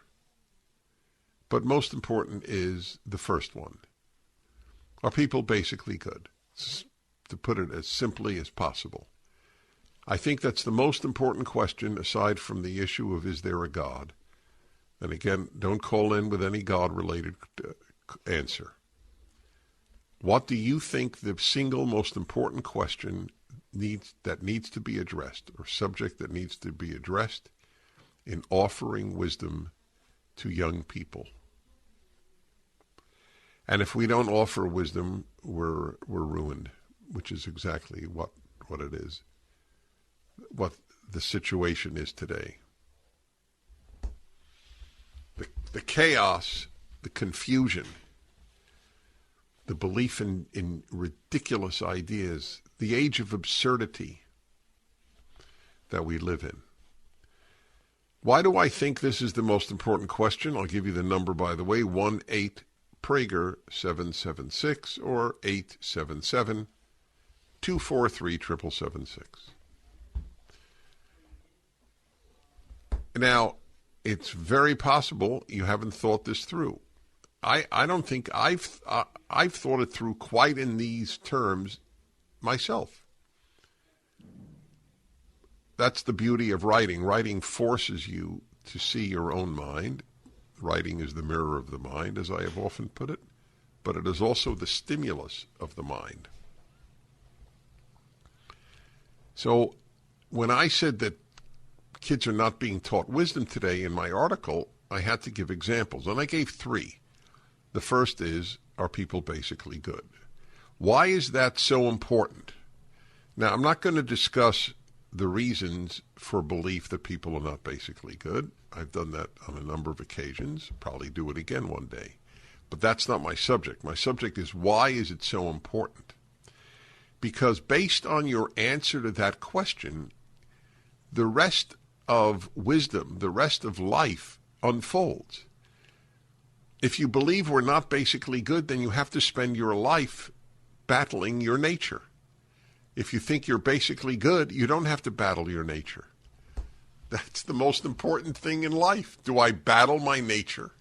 But most important is the first one. Are people basically good? To put it as simply as possible. I think that's the most important question aside from the issue of is there a God? And again, don't call in with any God-related answer. What do you think the single most important question needs to be addressed, or subject that needs to be addressed in offering wisdom to young people? And if we don't offer wisdom, we're ruined, which is exactly what it is, what the situation is today. The chaos, the confusion, the belief in ridiculous ideas, the age of absurdity that we live in. Why do I think this is the most important question? I'll give you the number, by the way, 1-800 Prager 776 or 877-243-7776. Now, it's very possible you haven't thought this through. I don't think I've thought it through quite in these terms myself. That's the beauty of writing. Writing forces you to see your own mind. Writing is the mirror of the mind, as I have often put it, but it is also the stimulus of the mind. So when I said that kids are not being taught wisdom today in my article, I had to give examples, and I gave 3. The first is, are people basically good? Why is that so important? Now, I'm not going to discuss the reasons for belief that people are not basically good. I've done that on a number of occasions, probably do it again one day. But that's not my subject. My subject is, why is it so important? Because based on your answer to that question, the rest of wisdom, the rest of life unfolds. If you believe we're not basically good, then you have to spend your life battling your nature. If you think you're basically good, you don't have to battle your nature. That's the most important thing in life. Do I battle my nature?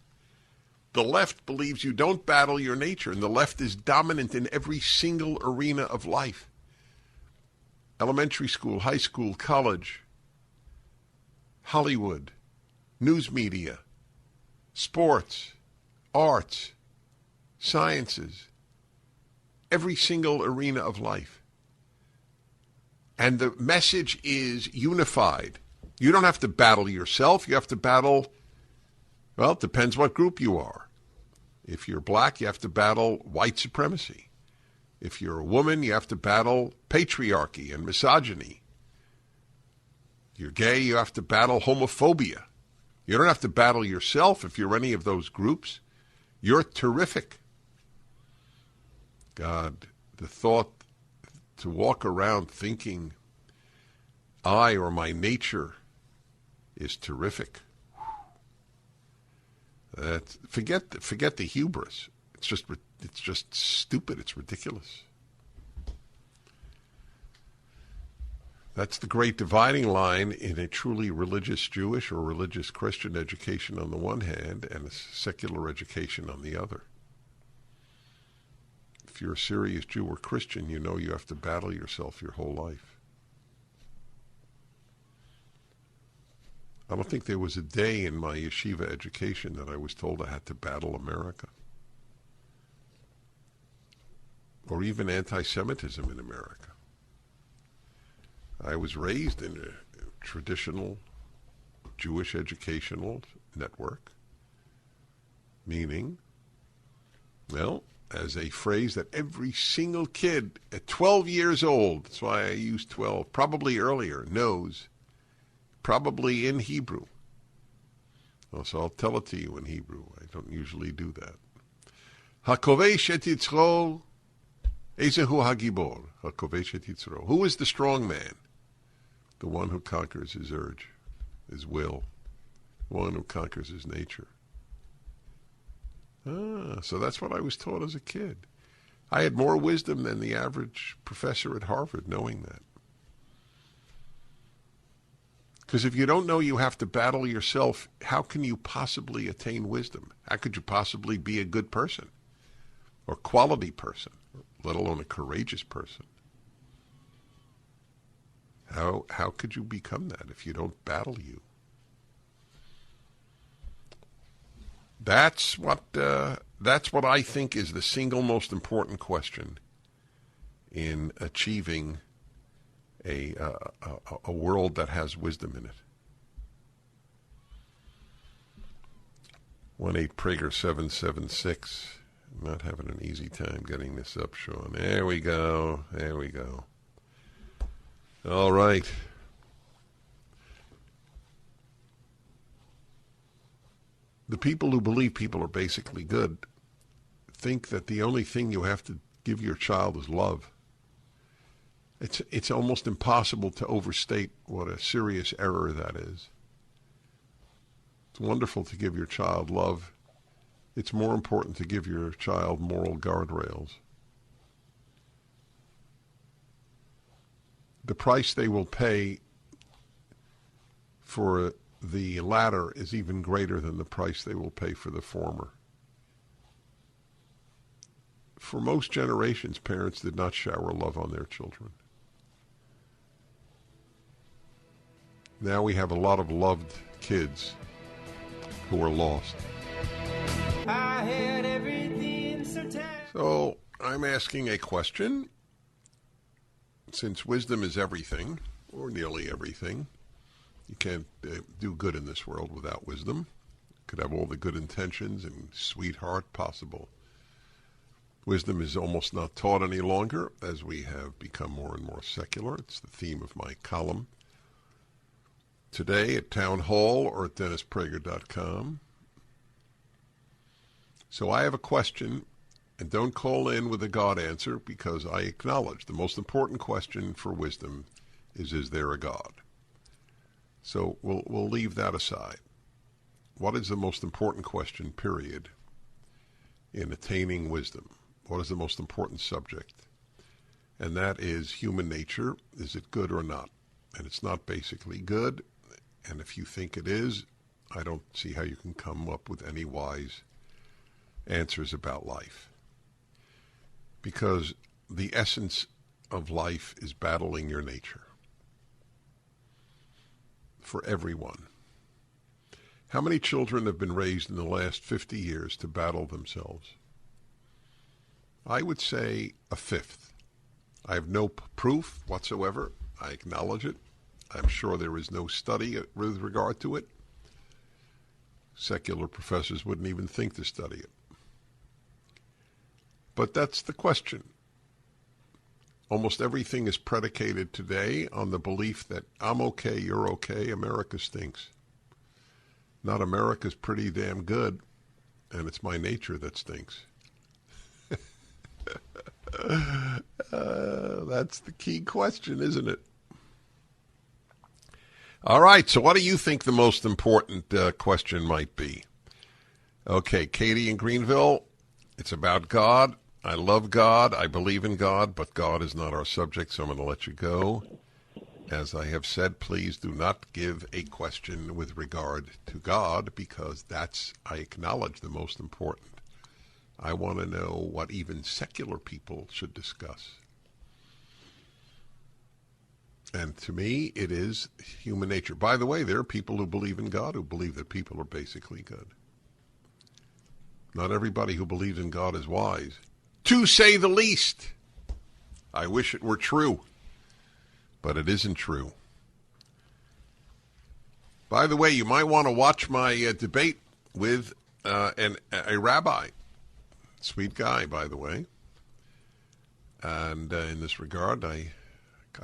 The left believes you don't battle your nature, and the left is dominant in every single arena of life. Elementary school, high school, college, Hollywood, news media, sports, arts, sciences, every single arena of life. And the message is unified. You don't have to battle yourself. You have to battle, well, it depends what group you are. If you're black, you have to battle white supremacy. If you're a woman, you have to battle patriarchy and misogyny. If you're gay, you have to battle homophobia. You don't have to battle yourself if you're any of those groups. You're terrific. God, the thought to walk around thinking I or my nature is terrific. Forget the hubris. It's just stupid. It's ridiculous. That's the great dividing line in a truly religious Jewish or religious Christian education on the one hand and a secular education on the other. If you're a serious Jew or Christian, you know you have to battle yourself your whole life. I don't think there was a day in my yeshiva education that I was told I had to battle America. Or even anti-Semitism in America. I was raised in a traditional Jewish educational network, meaning, well, as a phrase that every single kid at 12 years old, that's why I use 12, probably earlier, knows, probably in Hebrew. So I'll tell it to you in Hebrew. I don't usually do that. Hakovesh et Yitzro, Ezehu Hagibor, Hakovesh et Yitzro. Who is the strong man? The one who conquers his urge, his will, the one who conquers his nature. So that's what I was taught as a kid. I had more wisdom than the average professor at Harvard knowing that. Because if you don't know you have to battle yourself, how can you possibly attain wisdom? How could you possibly be a good person or quality person, let alone a courageous person? How could you become that if you don't battle you? That's what I think is the single most important question in achieving a world that has wisdom in it. 1-8 Prager 776. I'm not having an easy time getting this up, Sean. There we go. There we go. All right. The people who believe people are basically good think that the only thing you have to give your child is love. It's almost impossible to overstate what a serious error that is. It's wonderful to give your child love. It's more important to give your child moral guardrails. The price they will pay for the latter is even greater than the price they will pay for the former. For most generations, parents did not shower love on their children. Now we have a lot of loved kids who are lost. I had everything So I'm asking a question. Since wisdom is everything, or nearly everything, you can't do good in this world without wisdom. You could have all the good intentions and sweetheart possible. Wisdom is almost not taught any longer as we have become more and more secular. It's the theme of my column today at Town Hall or at DennisPrager.com. So I have a question, and don't call in with a God answer, because I acknowledge the most important question for wisdom is there a God? So we'll leave that aside. What is the most important question, period, in attaining wisdom? What is the most important subject? And that is human nature. Is it good or not? And it's not basically good. And if you think it is, I don't see how you can come up with any wise answers about life. Because the essence of life is battling your nature. For everyone. How many children have been raised in the last 50 years to battle themselves? I would say a fifth. I have no proof whatsoever. I acknowledge it. I'm sure there is no study with regard to it. Secular professors wouldn't even think to study it. But that's the question. Almost everything is predicated today on the belief that I'm okay, you're okay, America stinks. Not America's pretty damn good, and it's my nature that stinks. That's the key question, isn't it? All right, so what do you think the most important question might be? Okay, Katie in Greenville, it's about God. I love God. I believe in God, but God is not our subject, so I'm going to let you go. As I have said, please do not give a question with regard to God, because that's, I acknowledge, the most important. I want to know what even secular people should discuss. And to me, it is human nature. By the way, there are people who believe in God who believe that people are basically good. Not everybody who believes in God is wise, to say the least. I wish it were true, but it isn't true. By the way, you might want to watch my debate with a rabbi. Sweet guy, by the way. And in this regard, I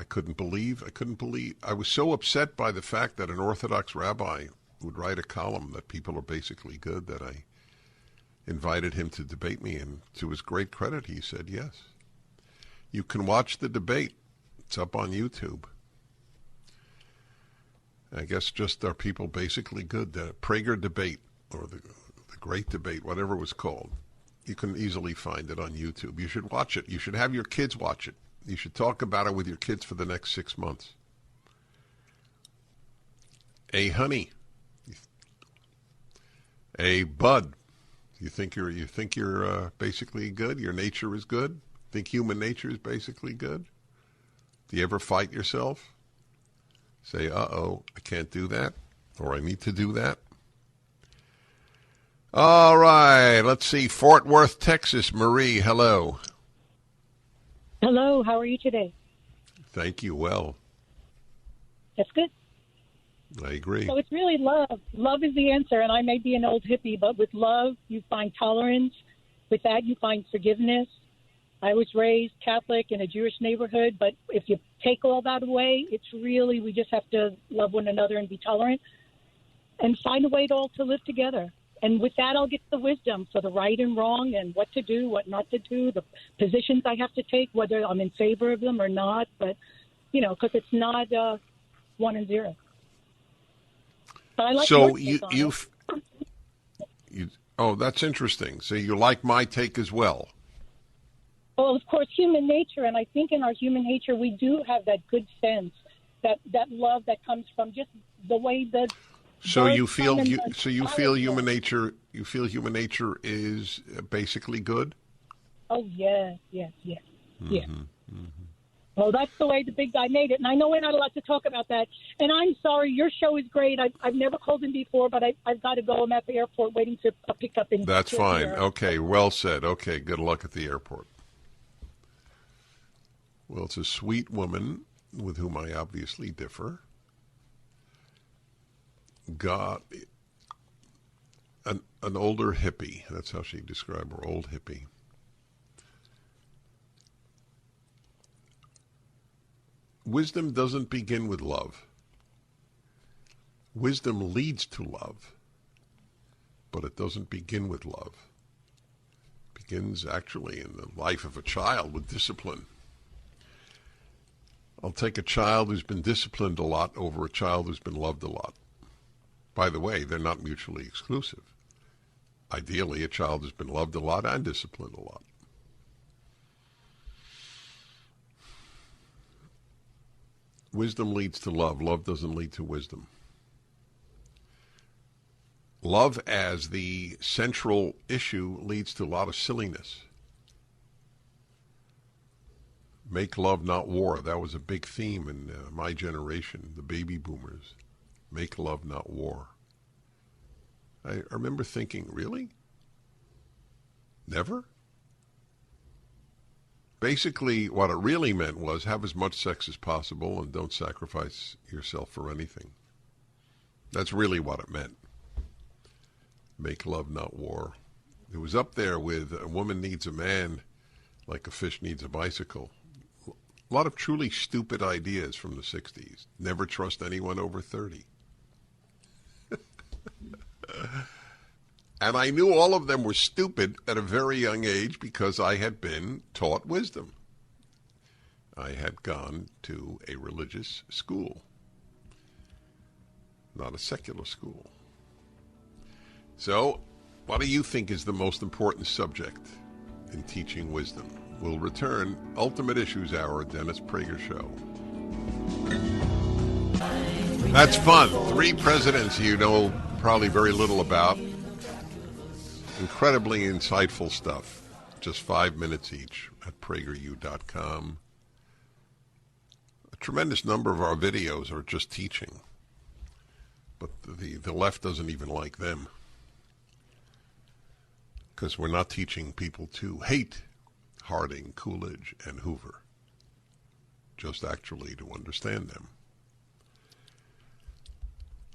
couldn't believe, I was so upset by the fact that an Orthodox rabbi would write a column that people are basically good that I invited him to debate me, and to his great credit, he said yes. You can watch the debate. It's up on YouTube. I guess just are people basically good? The Prager debate, or the great debate, whatever it was called. You can easily find it on YouTube. You should watch it. You should have your kids watch it. You should talk about it with your kids for the next 6 months. Hey, honey. Hey, bud. You think you're basically good? Your nature is good? Think human nature is basically good? Do you ever fight yourself? Say, uh-oh, I can't do that, or I need to do that? All right, let's see. Fort Worth, Texas. Marie, hello. Hello, how are you today? Thank you, well. That's good. I agree. So it's really love. Love is the answer, and I may be an old hippie, but with love, you find tolerance. With that, you find forgiveness. I was raised Catholic in a Jewish neighborhood, but if you take all that away, it's really, we just have to love one another and be tolerant and find a way to all to live together. And with that, I'll get the wisdom for the right and wrong and what to do, what not to do, the positions I have to take, whether I'm in favor of them or not. But, you know, because it's not 1 and 0. But I like so Oh, that's interesting. So you like my take as well? Well, of course, human nature, and I think in our human nature we do have that good sense, that love that comes from just the way that. So you feel human nature. You feel human nature is basically good. Oh yes. Well, that's the way the big guy made it, and I know we're not allowed to talk about that. And I'm sorry, your show is great. I've never called in before, but I've got to go. I'm at the airport waiting to pick up. That's fine. Okay, well said. Okay, good luck at the airport. Well, it's a sweet woman with whom I obviously differ. Got an older hippie. That's how she described her, old hippie. Wisdom doesn't begin with love. Wisdom leads to love, but it doesn't begin with love. It begins actually in the life of a child with discipline. I'll take a child who's been disciplined a lot over a child who's been loved a lot. By the way, they're not mutually exclusive. Ideally, a child has been loved a lot and disciplined a lot. Wisdom leads to love. Love doesn't lead to wisdom. Love as the central issue leads to a lot of silliness. Make love, not war. That was a big theme in my generation, the baby boomers. Make love, not war. I remember thinking, really? Never? Basically, what it really meant was have as much sex as possible and don't sacrifice yourself for anything. That's really what it meant. Make love, not war. It was up there with a woman needs a man like a fish needs a bicycle. A lot of truly stupid ideas from the 60s. Never trust anyone over 30. And I knew all of them were stupid at a very young age because I had been taught wisdom. I had gone to a religious school, not a secular school. So, what do you think is the most important subject in teaching wisdom? We'll return. Ultimate Issues Hour, Dennis Prager Show. That's fun. 3 presidents you know probably very little about. Incredibly insightful stuff. Just 5 minutes each at PragerU.com. A tremendous number of our videos are just teaching. But the left doesn't even like them. Because we're not teaching people to hate Harding, Coolidge, and Hoover. Just actually to understand them.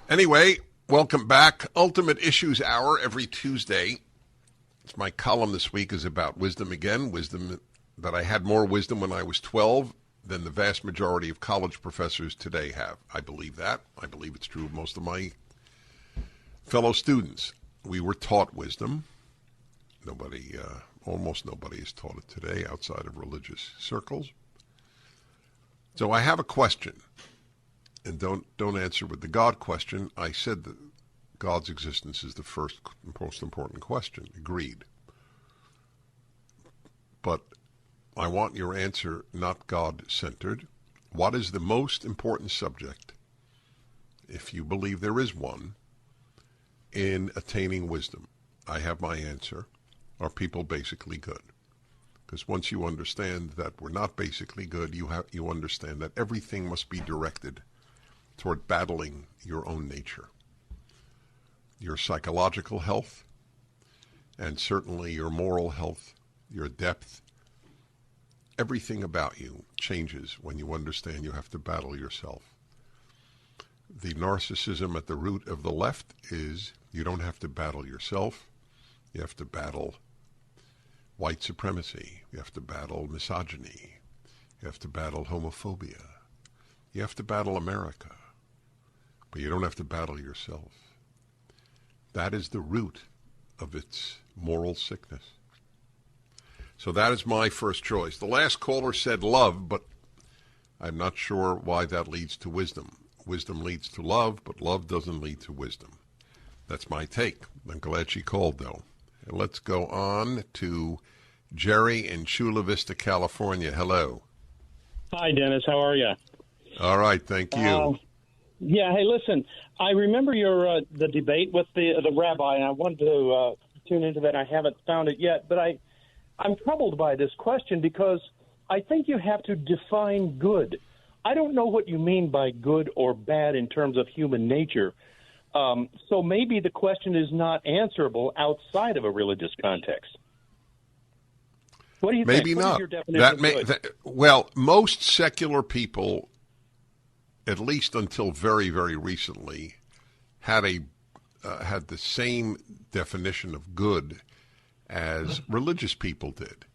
Anyway, welcome back. Ultimate Issues Hour every Tuesday. My column this week is about wisdom again. Wisdom that I had more wisdom when I was 12 than the vast majority of college professors today have. I believe that. I believe it's true of most of my fellow students. We were taught wisdom. Almost nobody is taught it today outside of religious circles. So I have a question, and don't answer with the God question. I said that God's existence is the first most important question. Agreed. But I want your answer not God-centered. What is the most important subject, if you believe there is one, in attaining wisdom? I have my answer. Are people basically good? Because once you understand that we're not basically good, you understand that everything must be directed toward battling your own nature. Your psychological health, and certainly your moral health, your depth, everything about you changes when you understand you have to battle yourself. The narcissism at the root of the left is you don't have to battle yourself. You have to battle white supremacy. You have to battle misogyny. You have to battle homophobia. You have to battle America. But you don't have to battle yourself. That is the root of its moral sickness. So that is my first choice. The last caller said love, but I'm not sure why that leads to wisdom. Wisdom leads to love, but love doesn't lead to wisdom. That's my take. I'm glad she called, though. Let's go on to Jerry in Chula Vista, California. Hello. Hi, Dennis. How are you? All right, thank you. Yeah. Hey, listen. I remember your the debate with the rabbi, and I wanted to tune into that. I haven't found it yet, but I'm troubled by this question because I think you have to define good. I don't know what you mean by good or bad in terms of human nature. So maybe the question is not answerable outside of a religious context. What do you Maybe think? not. What is your definition of good? Well, most secular people, at least until very, very recently, had the same definition of good as religious people did.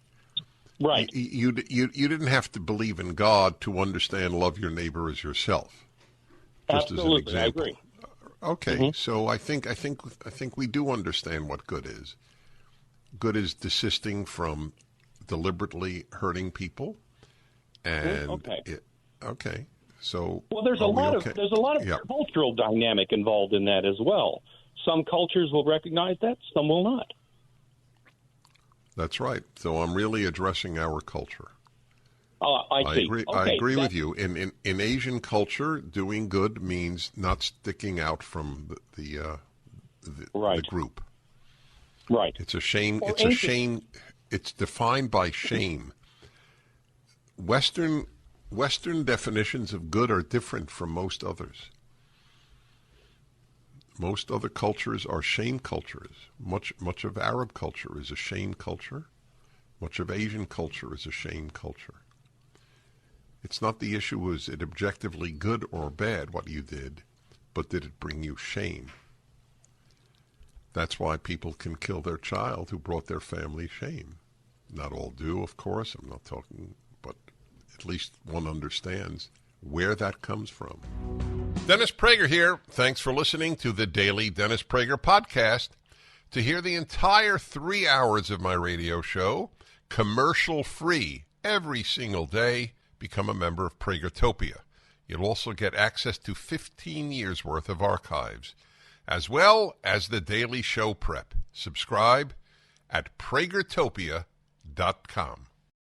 Right. You didn't have to believe in God to understand love your neighbor as yourself. Just Absolutely, as an example. I agree. Okay, so I think we do understand what good is. Good is desisting from deliberately hurting people, and okay. So well, there's a lot of cultural dynamic involved in that as well. Some cultures will recognize that, some will not. That's right. So I'm really addressing our culture. I see. Agree. Okay, I agree with you. In Asian culture, doing good means not sticking out from the group. Right. It's a shame. It's a shame. It's defined by shame. Western definitions of good are different from most others. Most other cultures are shame cultures. Much of Arab culture is a shame culture. Much of Asian culture is a shame culture. It's not the issue, is it objectively good or bad what you did, but did it bring you shame? That's why people can kill their child who brought their family shame. Not all do, of course. I'm not talking, but at least one understands where that comes from. Dennis Prager here. Thanks for listening to the Daily Dennis Prager Podcast. To hear the entire 3 hours of my radio show, commercial-free, every single day, become a member of Pragertopia. You'll also get access to 15 years' worth of archives, as well as the daily show prep. Subscribe at pragertopia.com.